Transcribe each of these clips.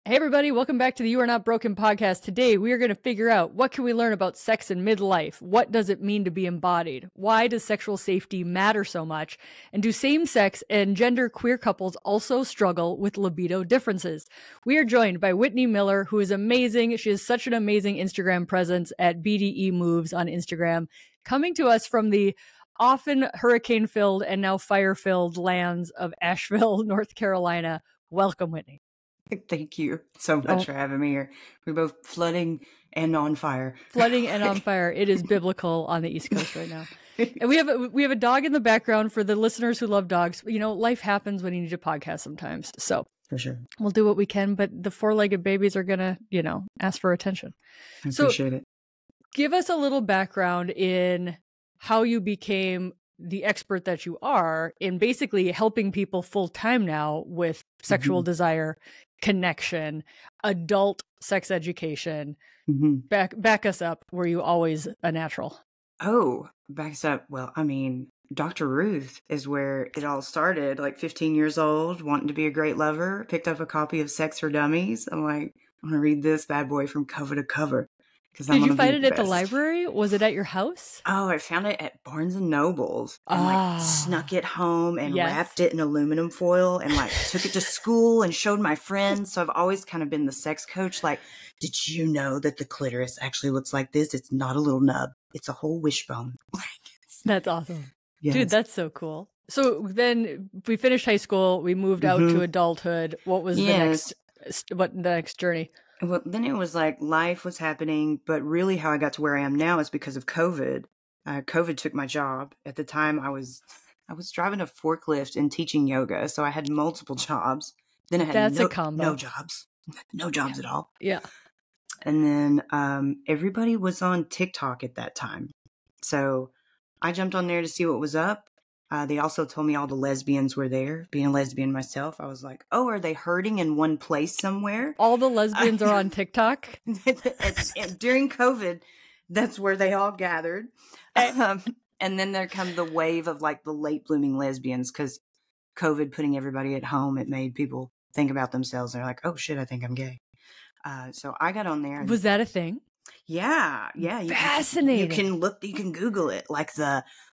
Hey everybody, welcome back to the You Are Not Broken podcast. Today we are going to figure out what can we learn about sex in midlife? What does it mean to be embodied? Why does sexual safety matter so much? And do same-sex and gender queer couples also struggle with libido differences? We are joined by Whitni Miller, who is amazing. She has such an amazing Instagram presence at BDE Moves on Instagram, coming to us from the often hurricane-filled and now fire-filled lands of Asheville, North Carolina. Welcome, Whitni. Thank you so much for having me here. We're both flooding and on fire. Flooding and on fire. It is biblical on the East Coast right now. And we have a dog in the background for the listeners who love dogs. You know, life happens when you need to podcast sometimes. So for sure, we'll do what we can, but the four-legged babies are going to, ask for attention. I appreciate it. Give us a little background in how you became the expert that you are in basically helping people full time now with sexual desire, connection, adult sex education. Back us up. Were you always a natural? Oh, backs up. Well, I mean, Dr. Ruth is where it all started. Like 15 years old, wanting to be a great lover, picked up a copy of Sex for Dummies. I'm like, I'm gonna read this bad boy from cover to cover. Did you find it at the library? Was it at your house? Oh, I found it at Barnes and Noble's and snuck it home and wrapped it in aluminum foil and took it to school and showed my friends. So I've always kind of been the sex coach. Like, did you know that the clitoris actually looks like this? It's not a little nub. It's a whole wishbone. That's awesome. Yes. Dude, that's so cool. So then we finished high school. We moved out to adulthood. What was the next journey? Well, then it was like life was happening, but really how I got to where I am now is because of COVID. COVID took my job. At the time, I was driving a forklift and teaching yoga, so I had multiple jobs. Then I had no jobs, no jobs at all. Yeah. And then everybody was on TikTok at that time, so I jumped on there to see what was up. They also told me all the lesbians were there. Being a lesbian myself, I was like, oh, are they herding in one place somewhere? All the lesbians are on TikTok? During COVID, that's where they all gathered. And then there comes the wave of the late blooming lesbians because COVID putting everybody at home, it made people think about themselves. They're like, oh, shit, I think I'm gay. So I got on there. Was that a thing? Yeah. Fascinating. You can Google it,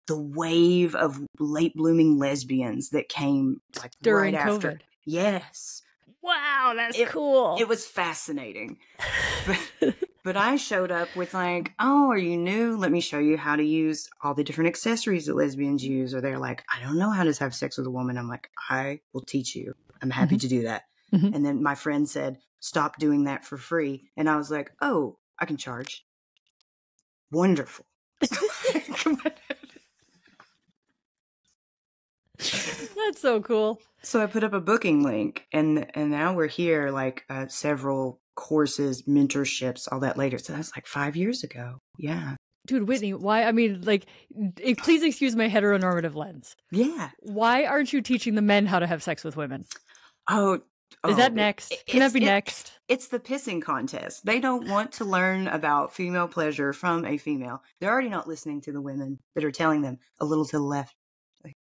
the wave of late blooming lesbians that came during right COVID. After. Yes. Wow, that's cool. It was fascinating. But I showed up with oh, are you new? Let me show you how to use all the different accessories that lesbians use. Or they're like, I don't know how to have sex with a woman. I'm like, I will teach you. I'm happy to do that. And then my friend said, stop doing that for free. And I was like, oh, I can charge. Wonderful. That's so cool. So I put up a booking link and now we're here several courses, mentorships, all that later. So that's 5 years ago. Yeah. Dude, Whitni, why? I mean, please excuse my heteronormative lens. Yeah. Why aren't you teaching the men how to have sex with women? Is that next? Can that be next? It's the pissing contest. They don't want to learn about female pleasure from a female. They're already not listening to the women that are telling them a little to the left.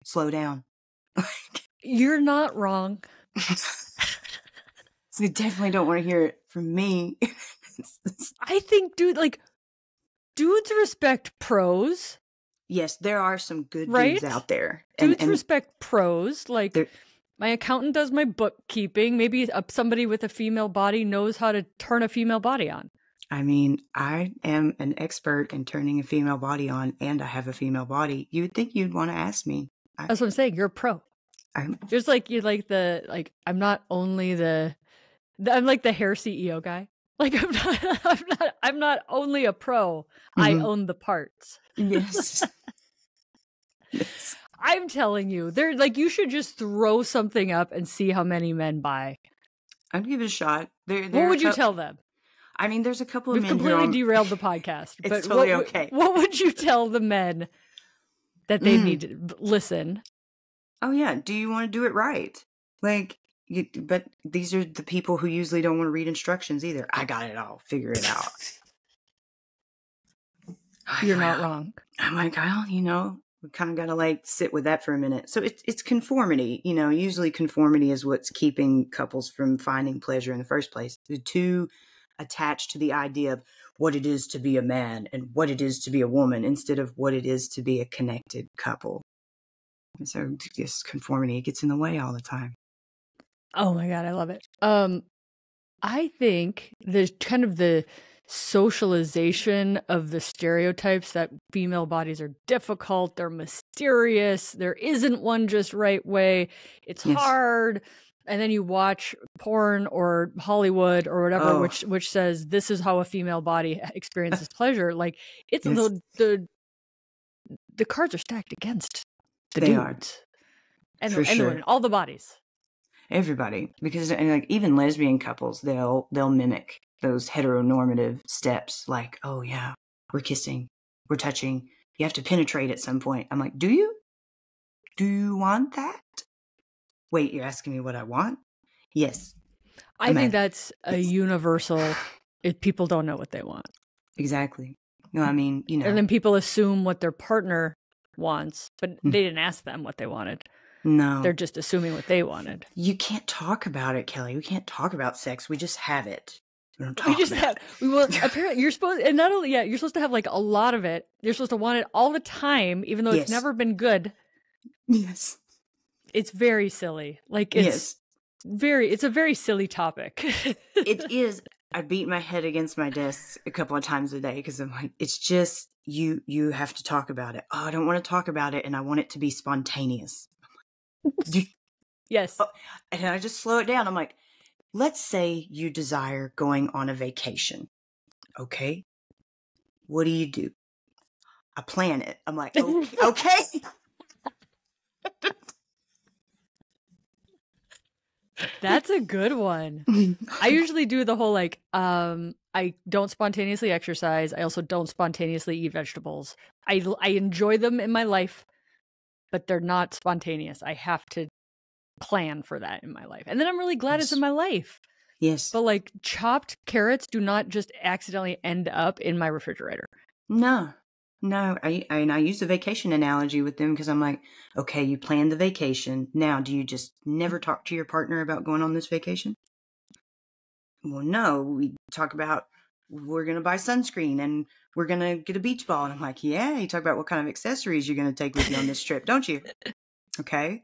Slow down. You're not wrong. So they definitely don't want to hear it from me. I think, dude, dudes respect pros. Yes, there are some good dudes out there. Dudes respect pros. My accountant does my bookkeeping. Maybe somebody with a female body knows how to turn a female body on. I mean, I am an expert in turning a female body on, and I have a female body. You would think you'd want to ask me. That's what I'm saying. You're a pro. Just I'm not only I'm like the hair CEO guy. I'm not only a pro. I own the parts. Yes. Yes. I'm telling you, they're you should just throw something up and see how many men buy. I'd give it a shot. What would you tell them? I mean, there's a couple of men. We've completely derailed the podcast. It's but totally okay. What would you tell the men that they need to listen? Oh yeah, do you want to do it right? But these are the people who usually don't want to read instructions either. I got it all. Figure it out. You're not wrong. I'm like, well, we kind of got to like sit with that for a minute. So it's conformity. You know, usually conformity is what's keeping couples from finding pleasure in the first place. They're too attached to the idea of what it is to be a man and what it is to be a woman instead of what it is to be a connected couple. And so this conformity, it gets in the way all the time. Oh my God, I love it. I think there's kind of the socialization of the stereotypes that female bodies are difficult, they're mysterious, there isn't one just right way, it's hard. And then you watch porn or Hollywood or whatever, which says this is how a female body experiences pleasure. Like it's the cards are stacked against the dudes. And women, all the bodies. Everybody, because like even lesbian couples, they'll mimic those heteronormative steps. Like, oh yeah, we're kissing, we're touching. You have to penetrate at some point. I'm like, do you? Do you want that? Wait, you're asking me what I want? Yes. I think that's a universal. If people don't know what they want, exactly. No, I mean, you know, and then people assume what their partner wants, but they didn't ask them what they wanted. No. They're just assuming what they wanted. You can't talk about it, Kelly. We can't talk about sex. We just have it. We don't talk about it. We will, apparently, you're supposed, and not only, you're supposed to have like a lot of it. You're supposed to want it all the time, even though it's never been good. Yes. It's very silly. Like, it's a very silly topic. It is. I beat my head against my desk a couple of times a day because I'm like, it's just, you have to talk about it. Oh, I don't want to talk about it, and I want it to be spontaneous. Yes. And I just slow it down. I'm like, let's say you desire going on a vacation. Okay. What do? I plan it. I'm like, okay. That's a good one. I usually do the whole like, I don't spontaneously exercise. I also don't spontaneously eat vegetables. I enjoy them in my life, but they're not spontaneous. I have to plan for that in my life. And then I'm really glad it's in my life. Yes. But like chopped carrots do not just accidentally end up in my refrigerator. No. I use the vacation analogy with them because I'm like, okay, you planned the vacation. Now, do you just never talk to your partner about going on this vacation? Well, no, we talk about we're going to buy sunscreen and we're going to get a beach ball. And I'm like, yeah, you talk about what kind of accessories you're going to take with you on this trip, don't you? Okay.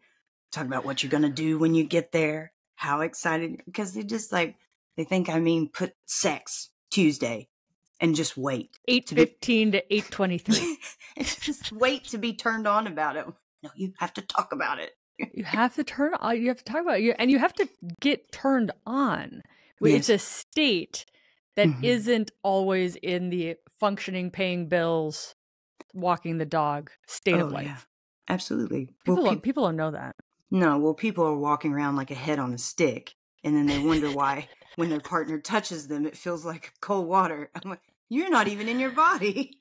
Talk about what you're going to do when you get there. How excited. Because they just like, they think, put sex Tuesday and just wait. 8:15 to 8:23. Just wait to be turned on about it. No, you have to talk about it. You have to talk about it. And you have to get turned on. It's a state that isn't always in the functioning, paying bills, walking the dog state of life. Yeah. Absolutely. People don't know that. No, well, people are walking around like a head on a stick, and then they wonder why when their partner touches them, it feels like cold water. I'm like, you're not even in your body.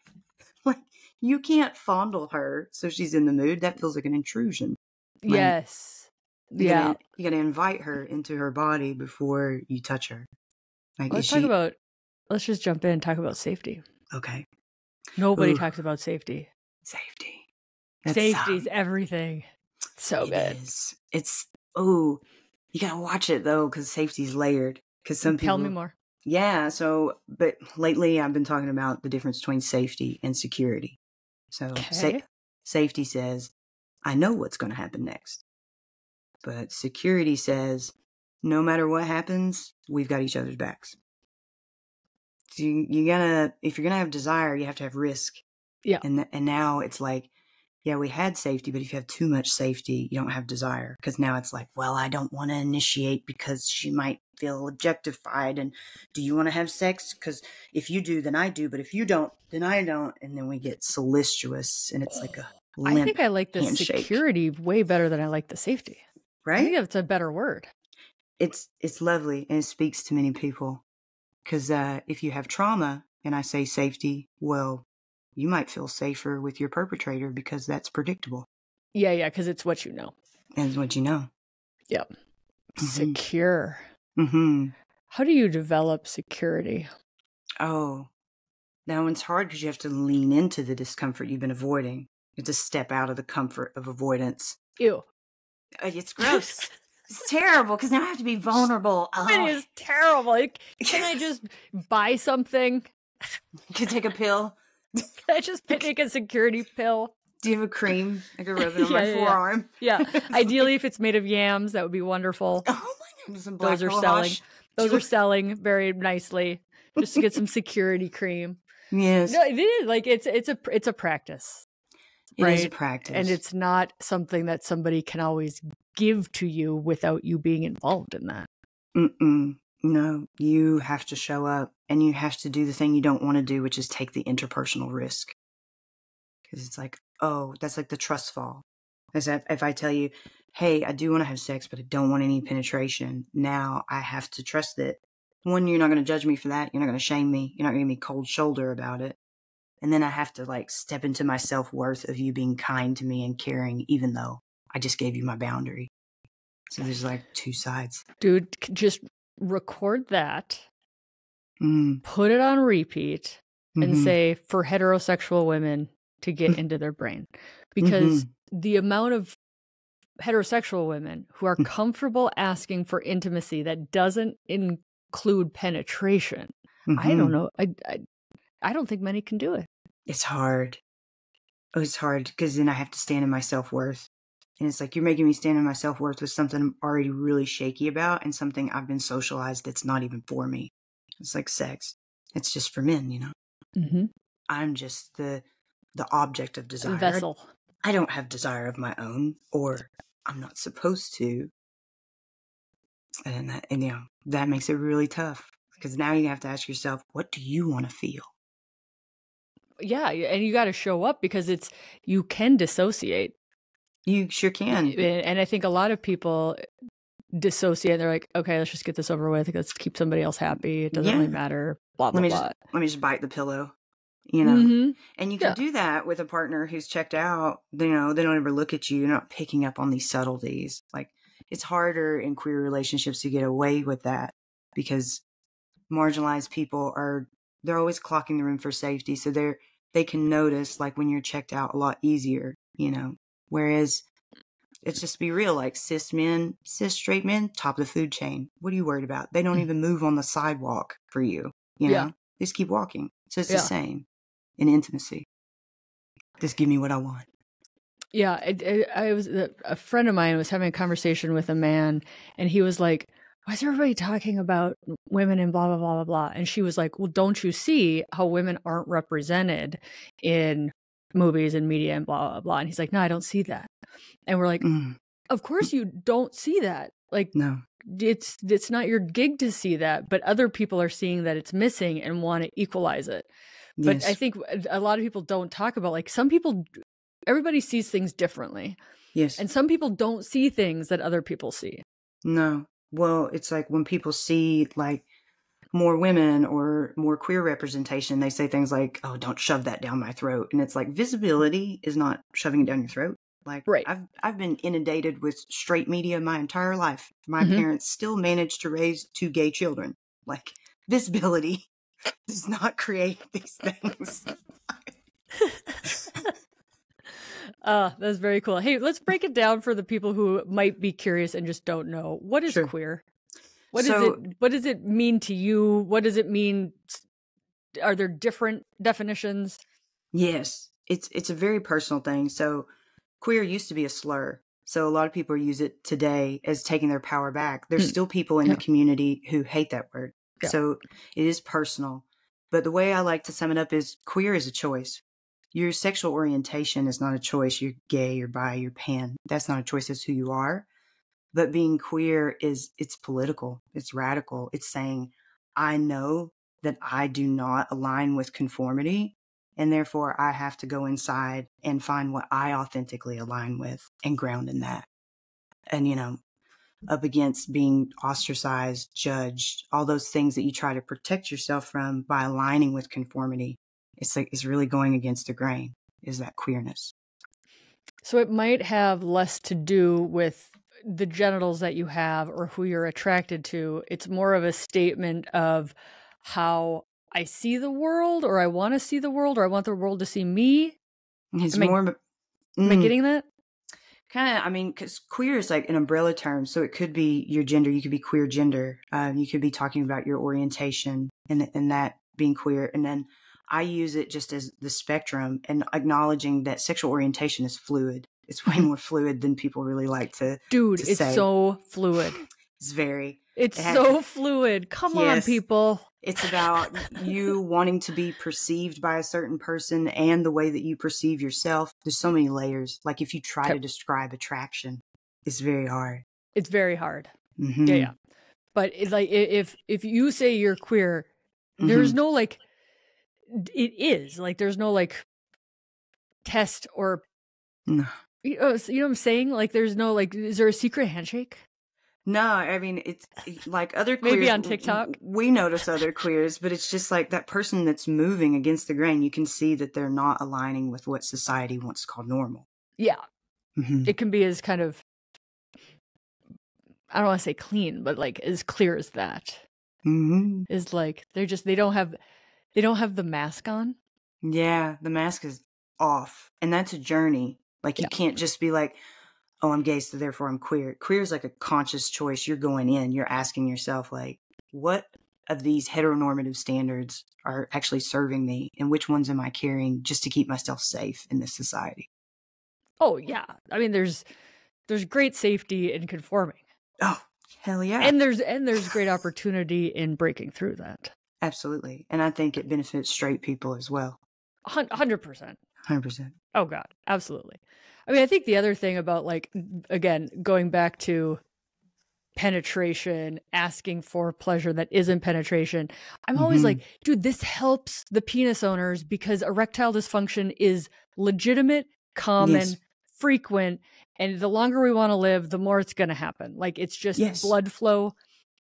Like, you can't fondle her so she's in the mood. That feels like an intrusion. Like, yes. You got to invite her into her body before you touch her. Like, let's just jump in and talk about safety. Okay. Nobody talks about safety. Safety. Safety's everything. So good. It's you gotta watch it though, because safety's layered. Because some people tell me more. Yeah. So, but lately I've been talking about the difference between safety and security. So, safety says, I know what's going to happen next. But security says, no matter what happens, we've got each other's backs. So you gotta, if you're gonna have desire, you have to have risk. Yeah. And now it's like, yeah, we had safety, but if you have too much safety, you don't have desire. Because now it's like, well, I don't want to initiate because she might feel objectified. And do you want to have sex? Because if you do, then I do. But if you don't, then I don't. And then we get solicitous, and it's like a limp I think I like the handshake. Security way better than I like the safety. Right? I think that's a better word. It's lovely, and it speaks to many people. Because if you have trauma, and I say safety, well, you might feel safer with your perpetrator because that's predictable. Yeah, because it's what you know. And it's what you know. Yep. Mm-hmm. Secure. Mm-hmm. How do you develop security? Oh, that one's hard because you have to lean into the discomfort you've been avoiding. You have to step out of the comfort of avoidance. Ew. It's gross. It's terrible because now I have to be vulnerable. It is terrible. Like, can I just buy something? You can take a pill. Can I just take a security pill? Do you have a cream? I could rub it on my forearm. Yeah. Ideally, if it's made of yams, that would be wonderful. Oh my goodness, some those are selling. Those are selling very nicely. Just to get some security cream. Yes. No, it is like it's a practice. It right? is a practice, and it's not something that somebody can always give to you without you being involved in that. No, you have to show up, and you have to do the thing you don't want to do, which is take the interpersonal risk. Because it's like, oh, that's like the trust fall. As if I tell you, hey, I do want to have sex, but I don't want any penetration. Now I have to trust that. One, you're not going to judge me for that. You're not going to shame me. You're not going to give me cold shoulder about it. And then I have to like step into my self-worth of you being kind to me and caring, even though I just gave you my boundary. So there's like two sides. Dude, just record that, put it on repeat, and say for heterosexual women to get into their brain. Because the amount of heterosexual women who are comfortable asking for intimacy that doesn't include penetration, I don't know. I don't think many can do it. It's hard. Oh, it's hard because then I have to stand in my self-worth. And it's like, you're making me stand in my self-worth with something I'm already really shaky about and something I've been socialized that's not even for me. It's like sex. It's just for men, you know? I'm just the object of desire. A vessel. I don't have desire of my own, or I'm not supposed to. And that makes it really tough because now you have to ask yourself, what do you want to feel? Yeah, and you got to show up because you can dissociate. You sure can. And I think a lot of people dissociate. They're like, okay, let's just get this over with. Let's keep somebody else happy. It doesn't really matter. Blah, blah, blah. Let me just bite the pillow, you know? And you can do that with a partner who's checked out. You know, they don't ever look at you. You're not picking up on these subtleties. Like, it's harder in queer relationships to get away with that because marginalized people they're always clocking the room for safety. So they can notice like when you're checked out a lot easier, you know, whereas it's just be real, like cis straight men, top of the food chain. What are you worried about? They don't even move on the sidewalk for you, you know, they just keep walking. So it's the same in intimacy. Just give me what I want. Yeah. I was a friend of mine was having a conversation with a man and he was like, why is everybody talking about women and blah, blah, blah, blah, blah? And she was like, well, don't you see how women aren't represented in movies and media and blah, blah, blah. And he's like, no, I don't see that. And we're like, of course you don't see that. Like, no, it's not your gig to see that, but other people are seeing that it's missing and want to equalize it. But I think a lot of people don't talk about, like, everybody sees things differently. Yes. And some people don't see things that other people see. No. Well, it's like when people see like more women or more queer representation, they say things like, oh, don't shove that down my throat. And it's like visibility is not shoving it down your throat. Like, right. I've been inundated with straight media my entire life. My parents still managed to raise 2 gay children. Like, visibility does not create these things. That's very cool. Hey, let's break it down for the people who might be curious and just don't know. What is queer? What does it mean to you? What does it mean? Are there different definitions? Yes, it's a very personal thing. So queer used to be a slur. So a lot of people use it today as taking their power back. There's still people in the community who hate that word. Yeah. So it is personal. But the way I like to sum it up is queer is a choice. Your sexual orientation is not a choice. You're gay, you're bi, you're pan. That's not a choice. That's who you are. But being queer it's political. It's radical. It's saying, I know that I do not align with conformity. And therefore I have to go inside and find what I authentically align with and ground in that. And, you know, up against being ostracized, judged, all those things that you try to protect yourself from by aligning with conformity. It's like, it's really going against the grain, is that queerness. So it might have less to do with the genitals that you have or who you're attracted to. It's more of a statement of how I see the world, or I want to see the world, or I want the world to see me. It's more Am I getting that? Kind of, I mean, because queer is like an umbrella term. So it could be your gender. You could be queer gender. You could be talking about your orientation and that being queer. And then I use it just as the spectrum and acknowledging that sexual orientation is fluid. It's way more fluid than people really like to Dude, to it's say. so fluid. It's very. It's so fluid. Come on, people. It's about you wanting to be perceived by a certain person and the way that you perceive yourself. There's so many layers. Like if you try to describe attraction, it's very hard. It's very hard. Mm-hmm. Yeah. But it's like if you say you're queer, there's no like, it is like, there's no like test or, no. You know what I'm saying? Like there's no like, is there a secret handshake? No, I mean, it's like other queers. Maybe on TikTok. We notice other queers, but it's just like that person that's moving against the grain. You can see that they're not aligning with what society wants to call normal. Yeah. Mm-hmm. It can be as kind of, I don't want to say clean, but like as clear as that. Mm-hmm. Is like, they don't have the mask on. Yeah, the mask is off. And that's a journey. Like you can't just be like, oh, I'm gay, so therefore I'm queer. Queer is like a conscious choice. You're going in, you're asking yourself, like, what of these heteronormative standards are actually serving me? And which ones am I carrying just to keep myself safe in this society? Oh, yeah. I mean, there's great safety in conforming. Oh, hell yeah. And there's great opportunity in breaking through that. Absolutely. And I think it benefits straight people as well. 100%. 100%. Oh, God. Absolutely. I mean, I think the other thing about, like, again, going back to penetration, asking for pleasure that isn't penetration, I'm always like, dude, this helps the penis owners because erectile dysfunction is legitimate, common, frequent, and the longer we want to live, the more it's going to happen. Like, it's just blood flow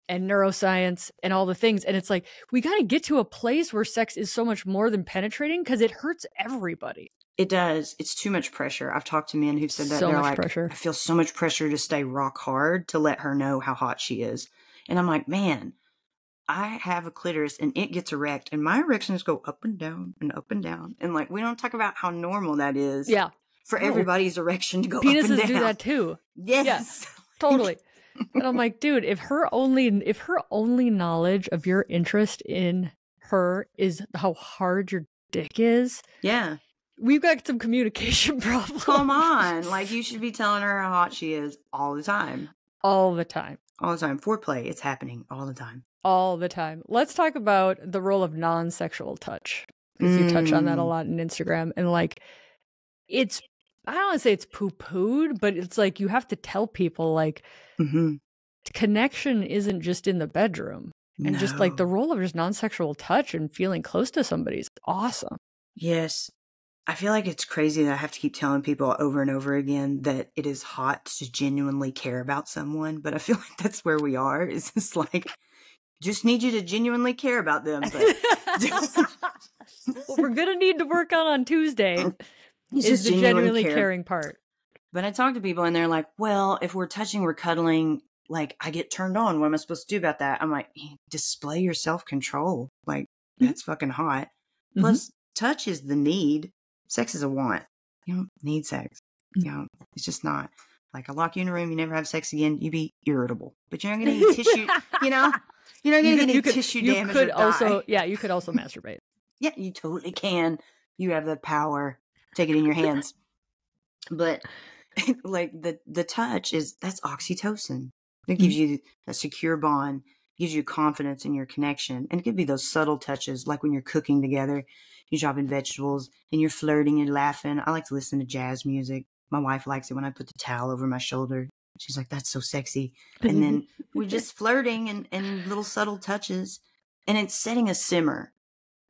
and neuroscience and all the things. And it's like, we got to get to a place where sex is so much more than penetrating because it hurts everybody. It does. It's too much pressure. I've talked to men who've said that. So they're much like, pressure. I feel so much pressure to stay rock hard to let her know how hot she is. And I'm like, man, I have a clitoris and it gets erect and my erections go up and down and up and down. And like, we don't talk about how normal that is. Yeah. For everybody's erection to go Penises up and down. do that too. Yes. Yeah, totally. And I'm like, dude, if her only knowledge of your interest in her is how hard your dick is. Yeah. We've got some communication problems. Come on. Like, you should be telling her how hot she is all the time. All the time. All the time. Foreplay, it's happening all the time. All the time. Let's talk about the role of non-sexual touch. Because you touch on that a lot in Instagram. And like, I don't want to say it's poo-pooed, but it's like you have to tell people like connection isn't just in the bedroom. And just like the role of just non-sexual touch and feeling close to somebody is awesome. Yes. I feel like it's crazy that I have to keep telling people over and over again that it is hot to genuinely care about someone. But I feel like that's where we are. It's just like, just need you to genuinely care about them. But what we're going to need to work on Tuesday is the genuinely caring part. But I talk to people and they're like, well, if we're touching, we're cuddling, like I get turned on. What am I supposed to do about that? I'm like, display your self-control. Like that's fucking hot. Plus touch is the need. Sex is a want. You don't need sex. You know, it's just not. Like I lock you in a room, you never have sex again, you be irritable. But you're not going to get tissue, you know? You're not going to get any tissue damage or die. Yeah, you could also masturbate. Yeah, you totally can. You have the power. Take it in your hands. But like the touch that's oxytocin. It gives you a secure bond, gives you confidence in your connection. And it could be those subtle touches, like when you're cooking together, you're chopping vegetables and you're flirting and laughing. I like to listen to jazz music. My wife likes it when I put the towel over my shoulder. She's like, that's so sexy. And then we're just flirting and little subtle touches. And it's setting a simmer.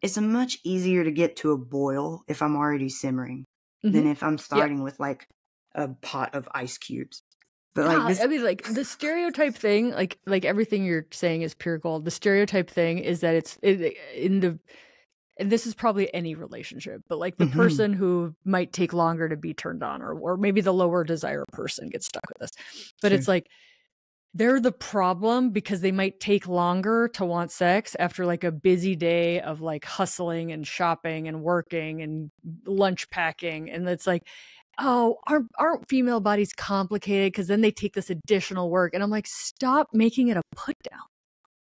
It's much easier to get to a boil if I'm already simmering than if I'm starting with like a pot of ice cubes. But like I mean, like the stereotype thing, like everything you're saying is pure gold. The stereotype thing is that and this is probably any relationship, but like the person who might take longer to be turned on, or maybe the lower desire person gets stuck with this. But it's like they're the problem because they might take longer to want sex after like a busy day of like hustling and shopping and working and lunch packing. And it's like, oh, aren't female bodies complicated? Because then they take this additional work. And I'm like, stop making it a put down.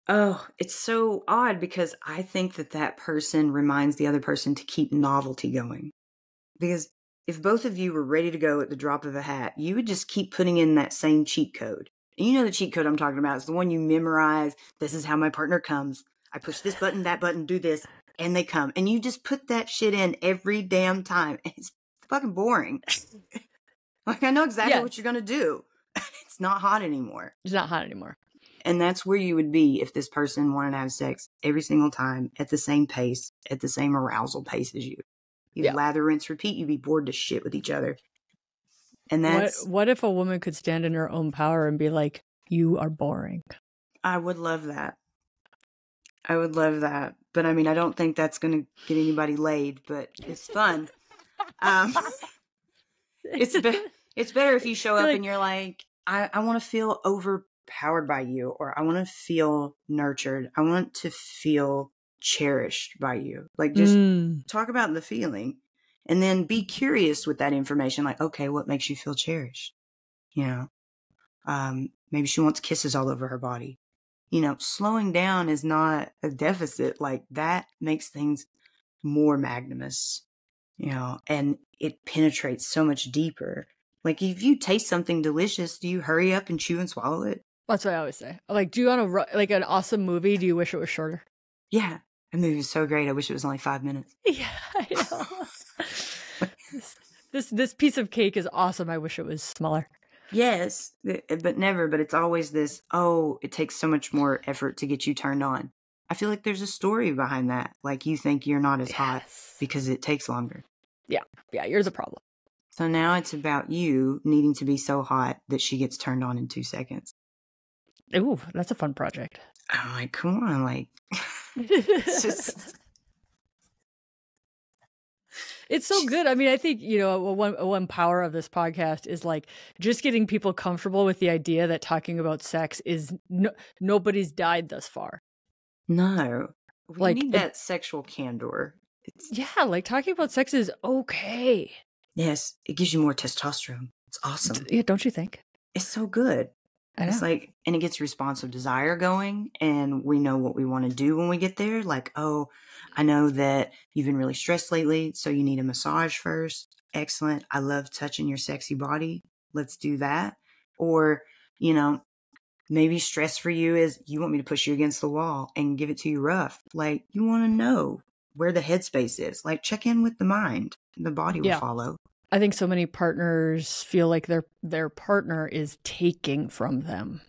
Oh, it's so odd because I think that person reminds the other person to keep novelty going. Because if both of you were ready to go at the drop of a hat, you would just keep putting in that same cheat code. And you know the cheat code I'm talking about is the one you memorize. This is how my partner comes. I push this button, that button, do this, and they come. And you just put that shit in every damn time. And it's fucking boring. Like, I know exactly what you're going to do. It's not hot anymore. It's not hot anymore. And that's where you would be if this person wanted to have sex every single time at the same pace, at the same arousal pace as you. You lather, rinse, repeat. You'd be bored to shit with each other. And that's... What if a woman could stand in her own power and be like, you are boring? I would love that. I would love that. But I mean, I don't think that's going to get anybody laid, but it's fun. It's better if you show up and you're like, I want to feel overpowered by you, or I want to feel nurtured. I want to feel cherished by you. Like, just talk about the feeling and then be curious with that information. Like, okay, what makes you feel cherished? You know, maybe she wants kisses all over her body. You know, slowing down is not a deficit. Like, that makes things more magnanimous, you know, and it penetrates so much deeper. Like, if you taste something delicious, do you hurry up and chew and swallow it? That's what I always say. Like, do you want to, like, an awesome movie, do you wish it was shorter? Yeah. The movie was so great. I wish it was only 5 minutes. Yeah, I know. This piece of cake is awesome. I wish it was smaller. Yes, but never. But it's always this, oh, it takes so much more effort to get you turned on. I feel like there's a story behind that. Like, you think you're not as hot because it takes longer. Yeah. Yeah, you're the problem. So now it's about you needing to be so hot that she gets turned on in 2 seconds. Ooh, that's a fun project. I'm like, come on, like... it's just... It's so good. I mean, I think, you know, one power of this podcast is like just getting people comfortable with the idea that talking about sex is nobody's died thus far. No, we like need that sexual candor. Yeah, like talking about sex is okay. Yes, it gives you more testosterone. It's awesome. Yeah, don't you think? It's so good. I know. It's like, and it gets responsive desire going, and we know what we want to do when we get there. Like, oh, I know that you've been really stressed lately, so you need a massage first. Excellent. I love touching your sexy body. Let's do that. Or, you know, maybe stress for you is you want me to push you against the wall and give it to you rough. Like, you want to know where the headspace is. Like, check in with the mind. The body will follow. I think so many partners feel like their partner is taking from them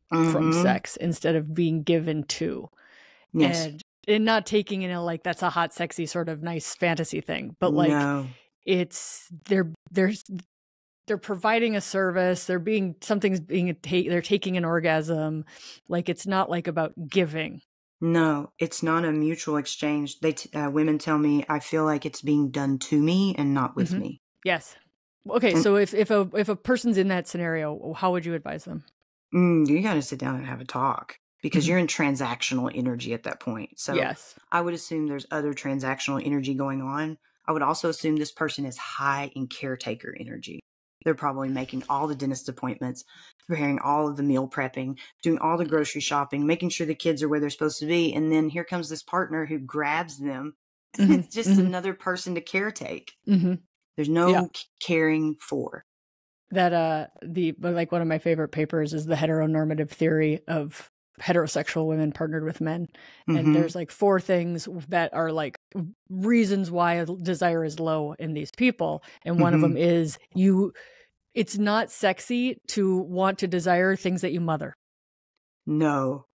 from sex instead of being given to. Yes. And not taking in a, like, that's a hot, sexy sort of nice fantasy thing, but like it's they're providing a service. They're taking an orgasm. Like, it's not like about giving. No, it's not a mutual exchange. Women tell me, I feel like it's being done to me and not with me. Yes. Okay. So if a person's in that scenario, how would you advise them? You got to sit down and have a talk, because you're in transactional energy at that point. So yes, I would assume there's other transactional energy going on. I would also assume this person is high in caretaker energy. They're probably making all the dentist appointments, preparing all of the meal prepping, doing all the grocery shopping, making sure the kids are where they're supposed to be. And then here comes this partner who grabs them. And it's just another person to caretake. There's no caring for. That like one of my favorite papers is the heteronormative theory of heterosexual women partnered with men. And there's like 4 things that are like reasons why desire is low in these people. And one of them is it's not sexy to want to desire things that you mother. No.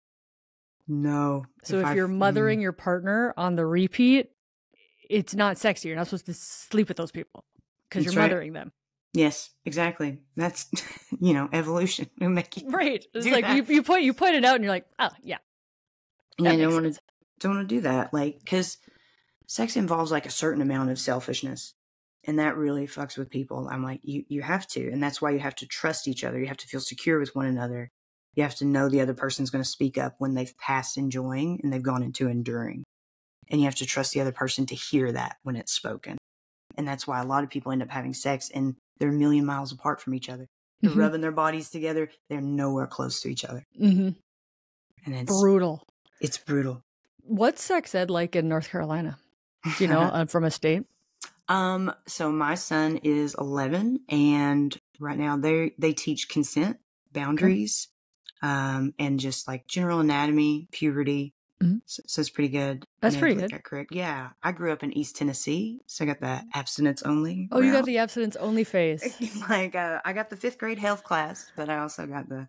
So if you're mothering your partner on the repeat, it's not sexy. You're not supposed to sleep with those people because you're mothering them. Yes, exactly. That's, evolution. Right. It's like you point it out and you're like, oh yeah. Yeah, don't want to do that. Like, because sex involves like a certain amount of selfishness, and that really fucks with people. I'm like, you have to, and that's why you have to trust each other. You have to feel secure with one another. You have to know the other person's going to speak up when they've passed enjoying and they've gone into enduring, and you have to trust the other person to hear that when it's spoken. And that's why a lot of people end up having sex and they're a million miles apart from each other. They're rubbing their bodies together. They're nowhere close to each other. And it's brutal. It's brutal. What's sex ed like in North Carolina? Do you know, from a state? So my son is 11, and right now they teach consent, boundaries, and just like general anatomy, puberty. So it's pretty good. That's pretty good. Correct. Yeah. I grew up in East Tennessee, so I got the abstinence only. Oh, you got the abstinence only phase. Like, I got the 5th grade health class, but I also got the,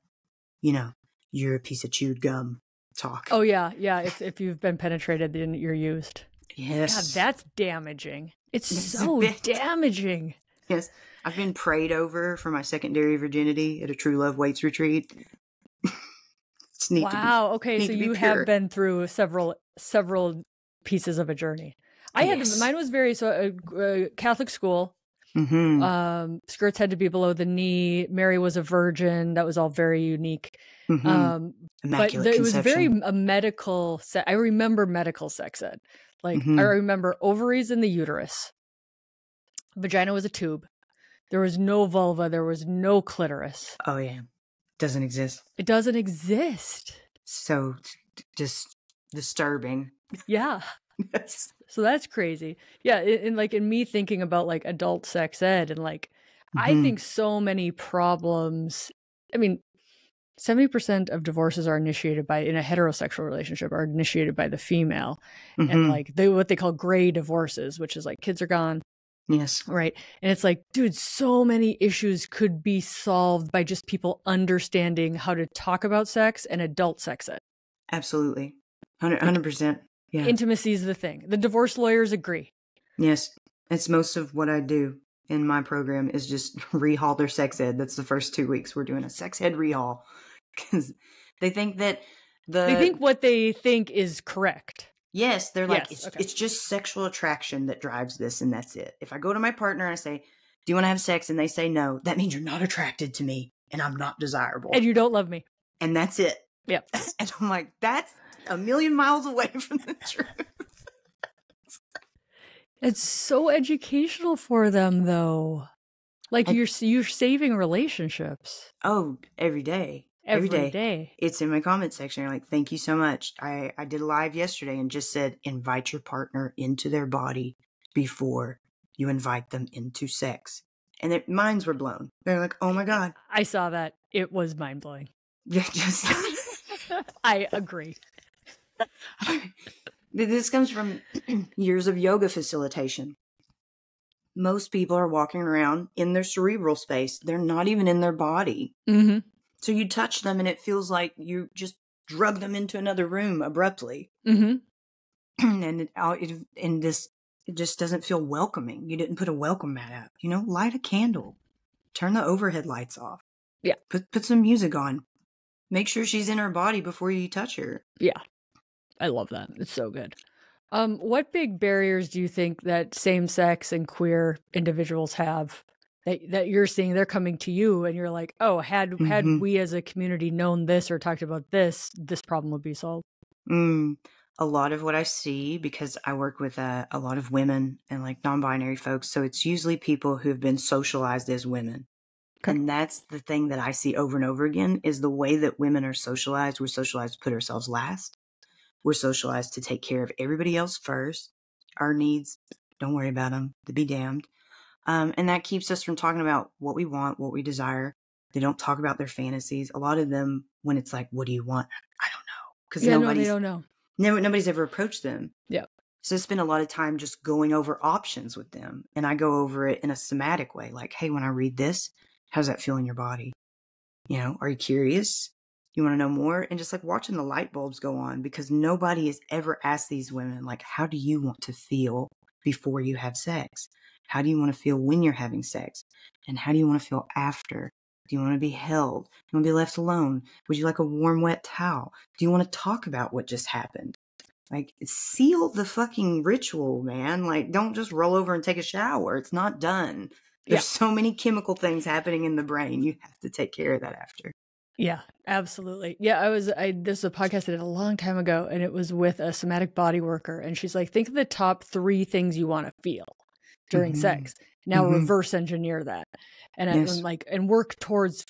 you're a piece of chewed gum talk. Oh, yeah. Yeah. If you've been penetrated, then you're used. Yes. God, that's damaging. It's so damaging. Yes. I've been prayed over for my secondary virginity at a True Love Waits retreat. Wow. Okay. So you have been through several pieces of a journey. Mine was very, Catholic school, skirts had to be below the knee. Mary was a virgin. That was all very unique. But it was very a medical, I remember medical sex ed. Like I remember ovaries in the uterus. Vagina was a tube. There was no vulva. There was no clitoris. Oh yeah. Doesn't exist. It doesn't exist. So just disturbing. Yeah. Yes. So that's crazy. Yeah. In me thinking about like adult sex ed and like, I think so many problems, 70% of divorces are initiated in a heterosexual relationship are initiated by the female. And like what they call gray divorces, which is like kids are gone. Yes. Right. And it's like, dude, so many issues could be solved by just people understanding how to talk about sex and adult sex ed. Absolutely. 100%. Yeah. Intimacy is the thing. The divorce lawyers agree. Yes. It's most of what I do in my program is just rehaul their sex ed. That's the first 2 weeks. We're doing a sex ed rehaul because they think that they think what they think is correct. Yes, they're like, it's just sexual attraction that drives this, and that's it. If I go to my partner and I say, do you want to have sex? And they say no, that means you're not attracted to me, and I'm not desirable. And you don't love me. And that's it. Yeah. And I'm like, that's a million miles away from the truth. It's so educational for them, though. Like, you're saving relationships. Oh, every day. Every day. It's in my comment section. You're like, thank you so much. I did a live yesterday and just said, invite your partner into their body before you invite them into sex. And their minds were blown. They're like, oh my God. I saw that. It was mind blowing. Yeah, just I agree. This comes from years of yoga facilitation. Most people are walking around in their cerebral space. They're not even in their body. So you touch them and it feels like you just drug them into another room abruptly. And it just doesn't feel welcoming. You didn't put a welcome mat up. Light a candle. Turn the overhead lights off. Yeah. Put some music on. Make sure she's in her body before you touch her. Yeah. I love that. It's so good. What big barriers do you think that same-sex and queer individuals have that you're seeing? They're coming to you and you're like, oh, had we as a community known this or talked about this problem would be solved? A lot of what I see, because I work with a lot of women and like non-binary folks, so it's usually people who've been socialized as women. Okay. And that's the thing that I see over and over again is the way that women are socialized. We're socialized to put ourselves last. We're socialized to take care of everybody else first. Our needs, don't worry about them. To be damned. And that keeps us from talking about what we want, what we desire. They don't talk about their fantasies. A lot of them, when it's like, what do you want? I don't know. Because they don't know. Nobody's ever approached them. Yeah. So I spend a lot of time just going over options with them. And I go over it in a somatic way. Like, hey, when I read this, how does that feel in your body? Are you curious? You want to know more? And just like watching the light bulbs go on, because nobody has ever asked these women, like, how do you want to feel before you have sex? How do you want to feel when you're having sex? And how do you want to feel after? Do you want to be held? Do you want to be left alone? Would you like a warm, wet towel? Do you want to talk about what just happened? Like, seal the fucking ritual, man. Like, don't just roll over and take a shower. It's not done. There's so many chemical things happening in the brain. You have to take care of that after. Yeah, absolutely. Yeah, this is a podcast I did a long time ago, and it was with a somatic body worker. And she's like, think of the top 3 things you want to feel during sex. Now reverse engineer that. Yes. and work towards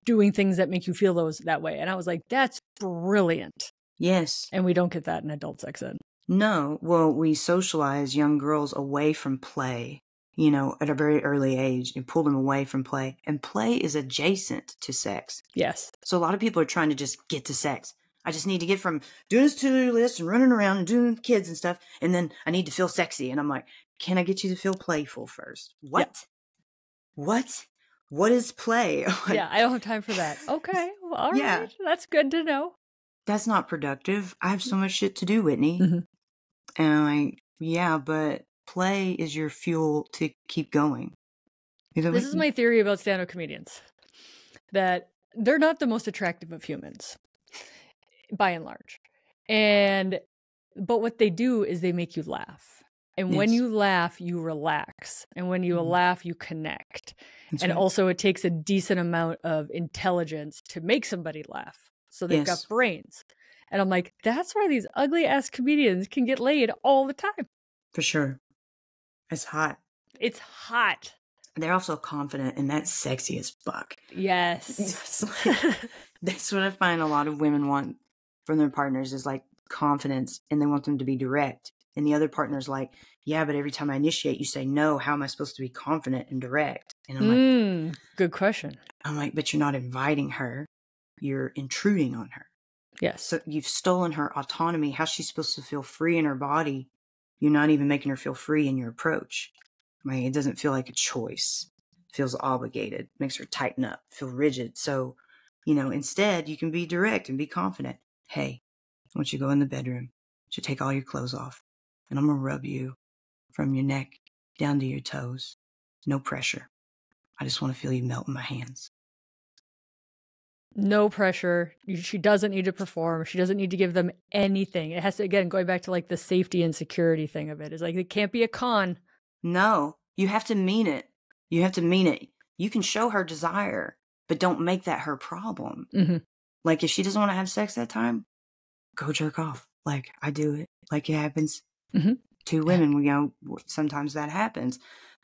doing things that make you feel that way. And I was like, that's brilliant. Yes. And we don't get that in adult sex ed. No. Well, we socialize young girls away from play, at a very early age, and pull them away from play. And play is adjacent to sex. Yes. So a lot of people are trying to just get to sex. I just need to get from doing this to-do list and running around and doing kids and stuff. And then I need to feel sexy. And I'm like, can I get you to feel playful first? What? Yeah. What is play? Yeah, I don't have time for that. Okay. Well, all right. That's good to know. That's not productive. I have so much shit to do, Whitney. Mm-hmm. And I'm like, yeah, but play is your fuel to keep going. This is my theory about stand-up comedians. That they're not the most attractive of humans, by and large. But what they do is they make you laugh. And when you laugh, you relax. And when you laugh, you connect. That's and right. Also, it takes a decent amount of intelligence to make somebody laugh. So they've got brains. And I'm like, that's why these ugly ass comedians can get laid all the time. For sure. It's hot. It's hot. They're also confident, and that's sexy as fuck. Yes. That's what I find a lot of women want from their partners is like confidence, and they want them to be direct. And the other partner's like, yeah, but every time I initiate, you say no. How am I supposed to be confident and direct? And I'm like, good question. I'm like, but you're not inviting her. You're intruding on her. Yes. So you've stolen her autonomy. How's she supposed to feel free in her body? You're not even making her feel free in your approach. I mean, it doesn't feel like a choice. It feels obligated. Makes her tighten up, feel rigid. So, instead you can be direct and be confident. Hey, I want you to go in the bedroom. You should take all your clothes off. And I'm going to rub you from your neck down to your toes. No pressure. I just want to feel you melt in my hands. No pressure. She doesn't need to perform. She doesn't need to give them anything. It has to, again, going back to like the safety and security thing of it. It's like, it can't be a con. No, you have to mean it. You have to mean it. You can show her desire, but don't make that her problem. Mm-hmm. Like if she doesn't want to have sex that time, go jerk off. Like I do it. Like it happens to women. Sometimes that happens.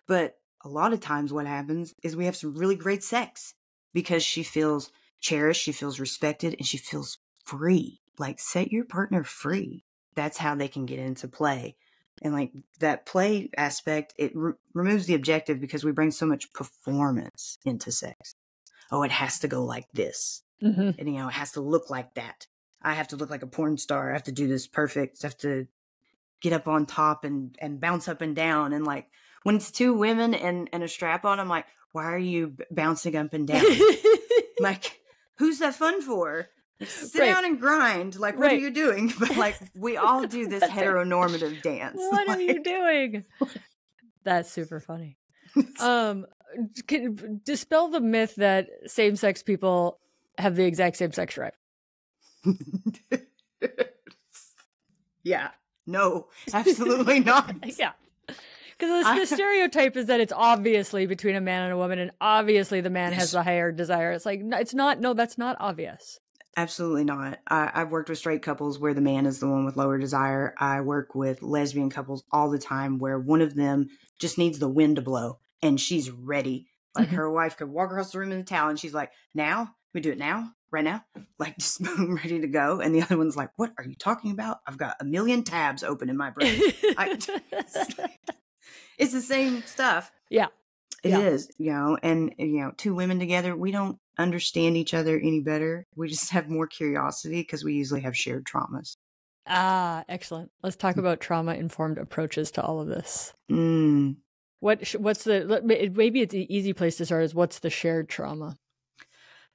But a lot of times what happens is we have some really great sex because she feels cherished, she feels respected, and she feels free. Like set your partner free. That's how they can get into play. And like that play aspect, it removes the objective because we bring so much performance into sex. Oh, it has to go like this. Mm-hmm. And, it has to look like that. I have to look like a porn star. I have to do this perfect. I have to get up on top and bounce up and down. And like when it's two women and a strap on, I'm like, why are you bouncing up and down? Like, who's that fun for? Sit down and grind. Like, what are you doing? But like, we all do this heteronormative dance. What are you doing? That's super funny. Dispel the myth that same-sex people have the exact same sex drive. Yeah. No, absolutely not. Yeah. Because the stereotype is that it's obviously between a man and a woman, and obviously the man has the higher desire. It's like, it's not. No, that's not obvious. Absolutely not. I've worked with straight couples where the man is the one with lower desire. I work with lesbian couples all the time where one of them just needs the wind to blow and she's ready. Like her wife could walk across the room in a towel and she's like, now? We do it now? Right now? Like just boom, ready to go. And the other one's like, what are you talking about? I've got a million tabs open in my brain. It's the same stuff. Yeah. It is, and, two women together, we don't understand each other any better. We just have more curiosity because we usually have shared traumas. Ah, excellent. Let's talk about trauma-informed approaches to all of this. What's maybe it's an easy place to start is what's the shared trauma?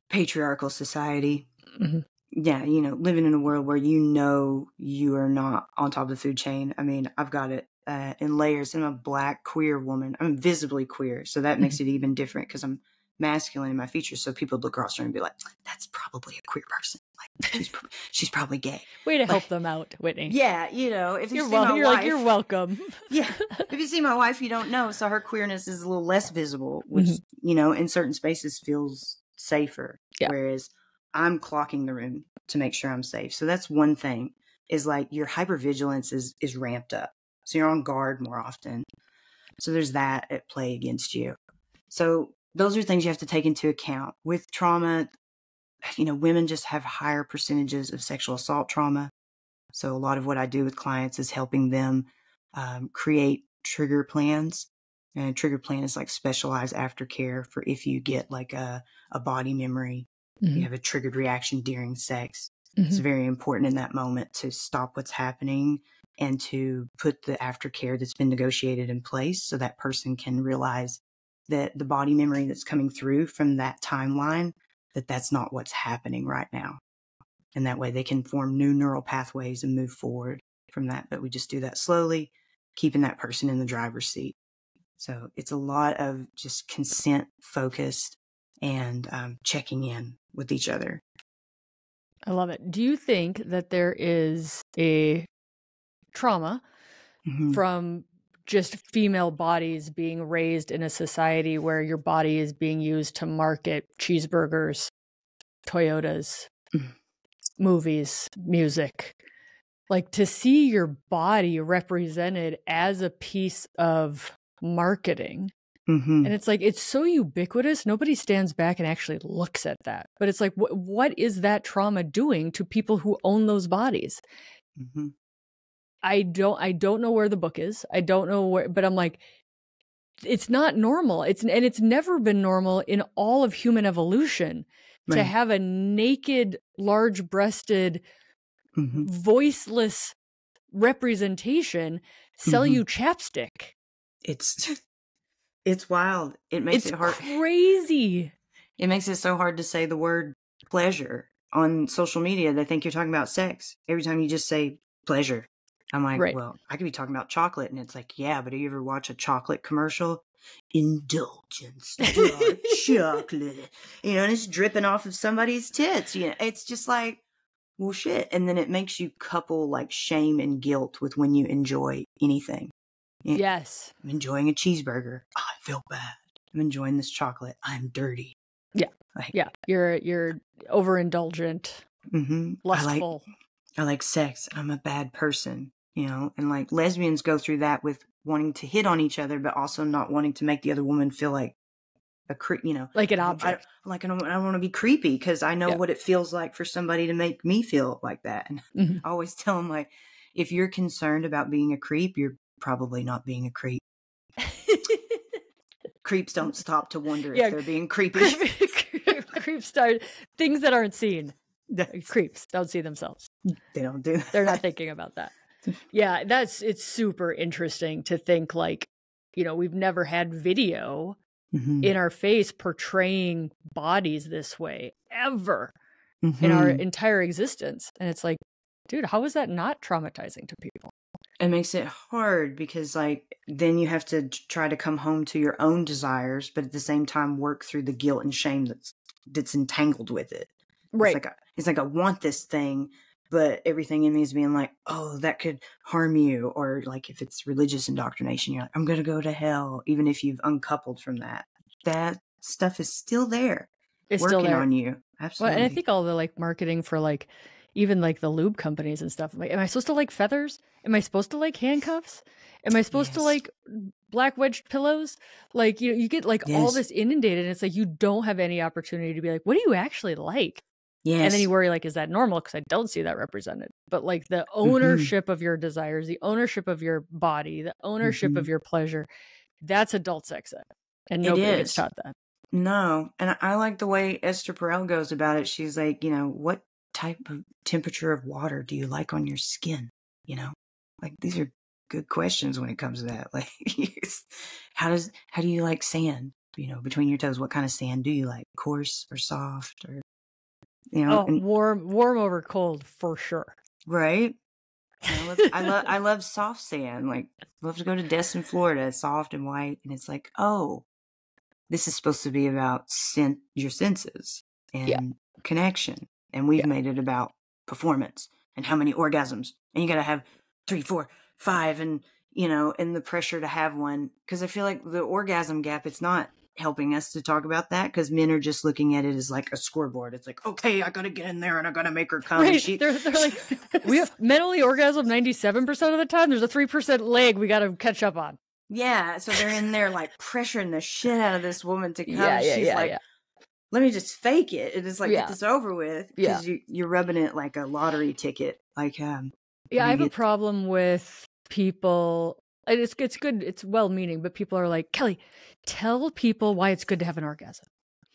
Patriarchal society. Mm-hmm. Yeah, living in a world where you are not on top of the food chain. I mean, I've got it in layers. I'm a Black queer woman. I'm visibly queer, so that makes it even different because I'm masculine in my features. So people look across her and be like, "That's probably a queer person. Like she's probably gay." Way to help them out, Whitney. Yeah, if you see my wife, you're welcome. Yeah, if you see my wife, you don't know. So her queerness is a little less visible, which in certain spaces feels safer. Yeah. Whereas I'm clocking the room to make sure I'm safe. So that's one thing is like your hypervigilance is ramped up. So you're on guard more often. So there's that at play against you. So those are things you have to take into account. With trauma, women just have higher percentages of sexual assault trauma. So a lot of what I do with clients is helping them create trigger plans. And a trigger plan is like specialized aftercare for if you get like a body memory, you have a triggered reaction during sex. It's very important in that moment to stop what's happening and to put the aftercare that's been negotiated in place so that person can realize that the body memory that's coming through from that timeline, that's not what's happening right now. And that way they can form new neural pathways and move forward from that. But we just do that slowly, keeping that person in the driver's seat. So it's a lot of just consent focused and checking in with each other. I love it. Do you think that there is a trauma from just female bodies being raised in a society where your body is being used to market cheeseburgers, Toyotas, movies, music? Like, to see your body represented as a piece of marketing. And it's like, it's so ubiquitous. Nobody stands back and actually looks at that. But it's like, what is that trauma doing to people who own those bodies? I don't know where the book is. I don't know where, but I'm like, it's not normal. It's never been normal in all of human evolution to have a naked, large-breasted, voiceless representation sell you chapstick. It's wild. It makes it hard. Crazy. It makes it so hard to say the word pleasure on social media. They think you're talking about sex. Every time you just say pleasure, I'm like, well, I could be talking about chocolate. And it's like, yeah, but do you ever watch a chocolate commercial? Indulgence, dark chocolate. And it's dripping off of somebody's tits. It's just like, well, shit. And then it makes you couple like shame and guilt with when you enjoy anything. Yes. I'm enjoying a cheeseburger. Oh, I feel bad. I'm enjoying this chocolate. I'm dirty. Yeah. You're overindulgent. Lustful. I like sex. I'm a bad person, and like lesbians go through that with wanting to hit on each other, but also not wanting to make the other woman feel like a like an object. I don't want to be creepy because I know what it feels like for somebody to make me feel like that. And I always tell them, like, if you're concerned about being a creep, you're probably not being a creep. Creeps don't stop to wonder if they're being creepy. Creeps start things that aren't seen. Creeps don't see themselves. They don't do that. They're not thinking about that. Yeah, it's super interesting to think like, we've never had video in our face portraying bodies this way ever in our entire existence. And it's like, dude, how is that not traumatizing to people? It makes it hard because like then you have to try to come home to your own desires, but at the same time work through the guilt and shame that's entangled with it. Right. It's like I want this thing, but everything in me is being like, oh, that could harm you. Or like if it's religious indoctrination, you're like, I'm going to go to hell, even if you've uncoupled from that. That stuff is still there. It's working still there on you. Absolutely. Well, and I think all the like marketing for like even like the lube companies and stuff. Like, am I supposed to like feathers? Am I supposed to like handcuffs? Am I supposed to like black wedged pillows? Like, you get like all this inundated, and it's like you don't have any opportunity to be like, what do you actually like? Yes. And then you worry, like, is that normal? Because I don't see that represented. But like the ownership of your desires, the ownership of your body, the ownership of your pleasure, that's adult sex ed. And nobody gets taught that. No. And I like the way Esther Perel goes about it. She's like, what type of temperature of water do you like on your skin? Like these are good questions when it comes to that. Like, how do you like sand? Between your toes, what kind of sand do you like? Coarse or soft or warm over cold for sure. Right. I love soft sand. Like, love to go to Destin, Florida, soft and white, and it's like, oh, this is supposed to be about your senses and connection, and we've made it about performance and how many orgasms, and you got to have 3, 4, 5, and and the pressure to have one. Because I feel like the orgasm gap, it's not helping us to talk about that because men are just looking at it as like a scoreboard. It's like, okay, I gotta get in there and I gotta make her come. Right. They're like, men only orgasm 97% of the time. There's a 3% leg we gotta catch up on. Yeah. So they're in there like pressuring the shit out of this woman to come. Yeah, She's like, let me just fake it. And it's like, get this over with. Because you're rubbing it like a lottery ticket. Like, I have a problem with people. It's good. It's well-meaning, but people are like, Kelly, tell people why it's good to have an orgasm.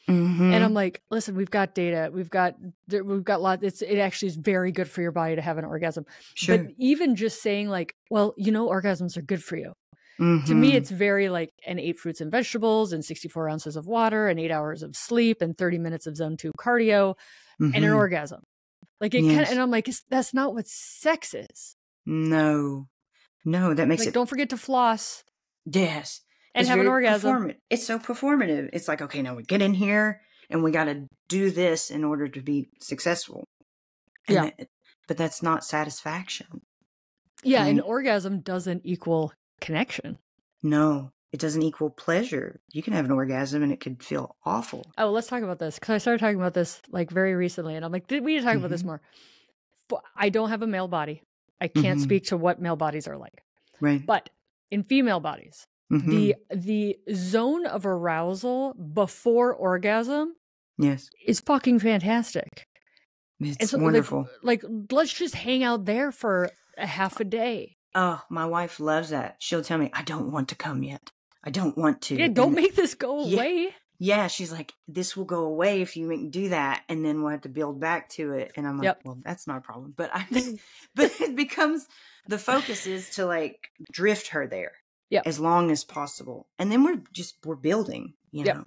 Mm-hmm. And I'm like, listen, we've got data. We've got lots. It actually is very good for your body to have an orgasm. Sure. But even just saying like, well, orgasms are good for you. Mm-hmm. To me, it's very like, and 8 fruits and vegetables and 64 ounces of water and 8 hours of sleep and 30 minutes of zone 2 cardio and an orgasm. Like it kind of, and I'm like, that's not what sex is. No, that makes like, it. Don't forget to floss. Yes. And have an orgasm. It's so performative. It's like, okay, now we get in here and we got to do this in order to be successful. And but that's not satisfaction. Yeah, an orgasm doesn't equal connection. No, it doesn't equal pleasure. You can have an orgasm and it could feel awful. Oh, let's talk about this. Because I started talking about this like very recently. And I'm like, we need to talk about this more. I don't have a male body. I can't speak to what male bodies are like. Right. But in female bodies, the zone of arousal before orgasm is fucking fantastic. It's wonderful. Like, let's just hang out there for a half a day. Oh, my wife loves that. She'll tell me, I don't want to come yet. I don't want to. Yeah, don't make this go away. Yeah, she's like, this will go away if you do that, and then we'll have to build back to it. And I'm like, well, that's not a problem. But but it becomes, the focus is to like drift her there as long as possible. And then we're building,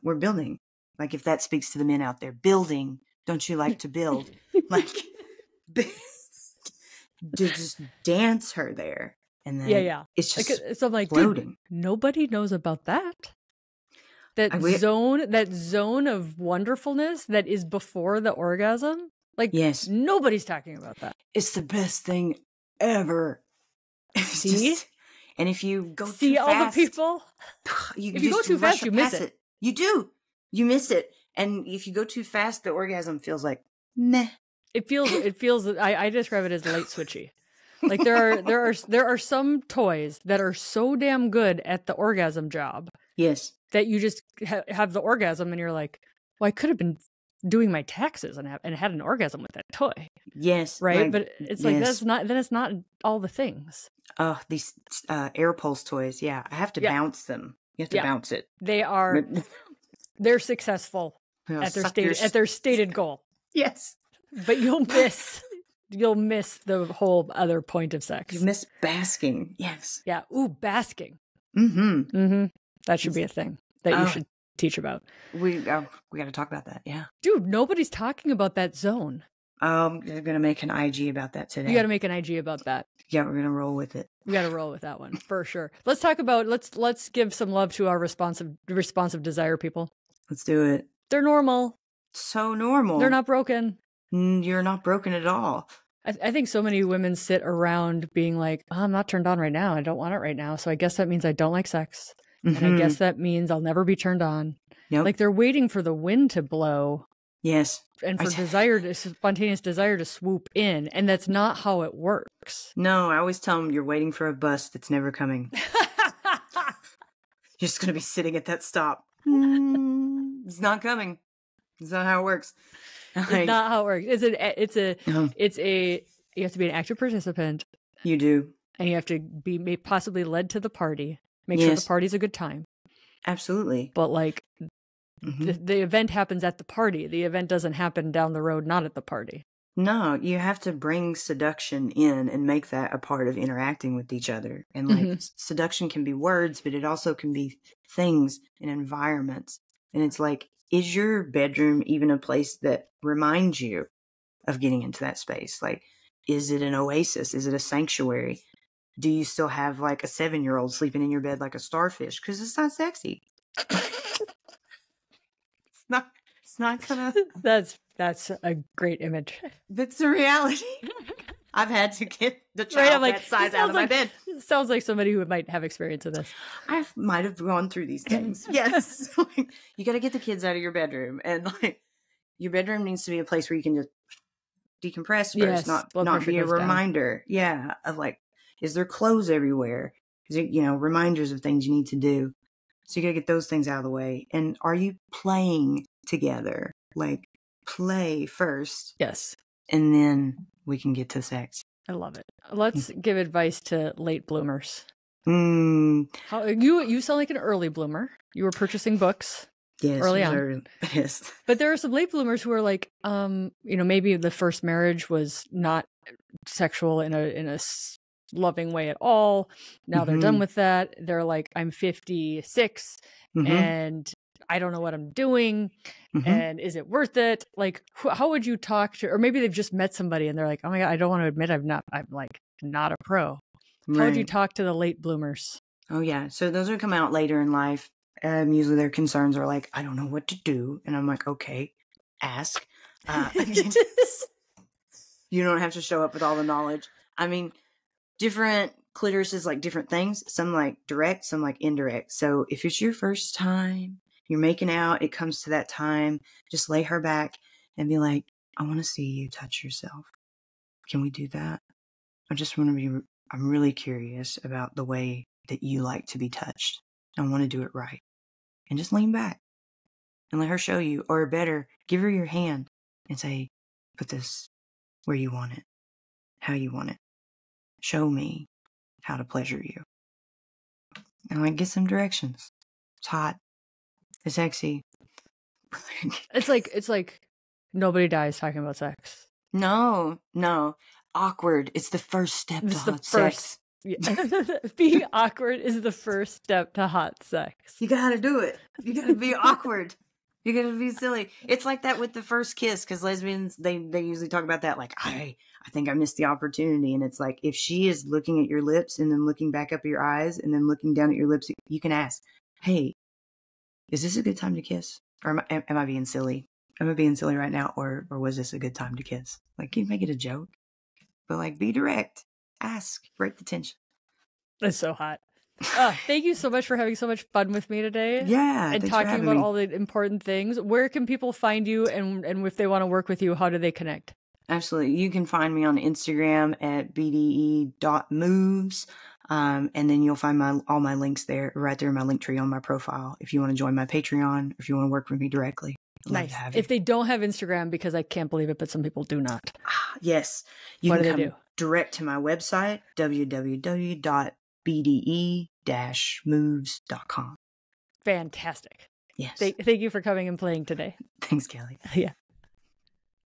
we're building. Like if that speaks to the men out there, building. Don't you like to build? Like, to just dance her there. And then it's just so I'm like, floating. Dude, nobody knows about that. That zone of wonderfulness that is before the orgasm. Like, nobody's talking about that. It's the best thing ever. See? And if you go see too all fast, the people, if you go too fast, you miss it. You do. You miss it. And if you go too fast, the orgasm feels like meh. It feels. I describe it as light switchy. Like there are some toys that are so damn good at the orgasm job. Yes. That you just have the orgasm and you're like, well, I could have been doing my taxes and had an orgasm with that toy. Yes. Right. Like, but it's like, it's not all the things. Oh, these air pulse toys. Yeah. I have to bounce them. You have to bounce it. They're successful at their stated goal. Yes. But you'll miss the whole other point of sex. You miss basking. Yes. Yeah. Ooh, basking. Mm-hmm. Mm-hmm. That should be a thing that you should teach about. We got to talk about that. Yeah. Dude, nobody's talking about that zone. I'm going to make an IG about that today. You got to make an IG about that. Yeah, we're going to roll with it. We got to roll with that one for sure. Let's talk about, let's give some love to our responsive desire people. Let's do it. They're normal. So normal. They're not broken. You're not broken at all. I think so many women sit around being like, oh, I'm not turned on right now. I don't want it right now. So I guess that means I don't like sex. And I guess that means I'll never be turned on. Yep. Like they're waiting for the wind to blow. Yes. And for spontaneous desire to swoop in. And that's not how it works. No, I always tell them you're waiting for a bus that's never coming. You're just going to be sitting at that stop. It's not coming. It's not how it works. It's not how it works. You have to be an active participant. You do. And you have to be possibly led to the party. Make sure the party's a good time. Absolutely. But like the event happens at the party. The event doesn't happen down the road, not at the party. No, you have to bring seduction in and make that a part of interacting with each other. And like seduction can be words, but it also can be things and environments. And it's like, is your bedroom even a place that reminds you of getting into that space? Like, is it an oasis? Is it a sanctuary? Do you still have like a 7-year-old sleeping in your bed like a starfish? Because it's not sexy. It's not gonna. That's a great image. That's the reality. I've had to get the child that size out of my bed. Sounds like somebody who might have experience in this. I might have gone through these things. Yes. Like, you got to get the kids out of your bedroom. And like, your bedroom needs to be a place where you can just decompress first, not be a reminder. Down. Yeah. Of like, is there clothes everywhere? because, reminders of things you need to do. So you got to get those things out of the way. And are you playing together? Like, play first. Yes. And then we can get to sex. I love it. Let's give advice to late bloomers. How You sound like an early bloomer. You were purchasing books. Yes, early on. Yes. But there are some late bloomers who are like, maybe the first marriage was not sexual in a loving way at all. Now they're done with that. They're like, I'm 56 and I don't know what I'm doing. And is it worth it? Like, how would you talk to, or maybe they've just met somebody and they're like, oh my God, I don't want to admit I'm like not a pro. How would you talk to the late bloomers? Oh yeah. So those are come out later in life. Usually their concerns are like, I don't know what to do. And I'm like, okay, ask. You don't have to show up with all the knowledge. I mean, different clitorises like different things. Some like direct, some like indirect. So if it's your first time, you're making out, it comes to that time, just lay her back and be like, I want to see you touch yourself. Can we do that? I'm really curious about the way that you like to be touched. I want to do it right. And just lean back and let her show you, or better, give her your hand and say, put this where you want it, how you want it. Show me how to pleasure you. And like, get some directions. It's hot. It's sexy. It's like nobody dies talking about sex. No. Awkward. It's the first step to hot sex. Being awkward is the first step to hot sex. You gotta do it. You gotta be awkward. You gotta be silly. It's like that with the first kiss, because lesbians, they usually talk about that like, I think I missed the opportunity. And it's like, if she is looking at your lips and then looking back up at your eyes and then looking down at your lips, you can ask, hey, is this a good time to kiss? Or am I being silly? Am I being silly right now? Or was this a good time to kiss? Like, you can make it a joke, but like, be direct. Ask, break the tension. That's so hot. Thank you so much for having so much fun with me today. Yeah. And talking about all the important things. Where can people find you? And if they want to work with you, how do they connect? Absolutely. You can find me on Instagram at bde.moves. And then you'll find all my links there, right there in my link tree on my profile. If you want to join my Patreon, if you want to work with me directly. Nice. If they don't have Instagram, because I can't believe it, but some people do not. Yes. You can come direct to my website, www.bde-moves.com. Fantastic. Yes. Thank you for coming and playing today. Thanks, Kelly. Yeah.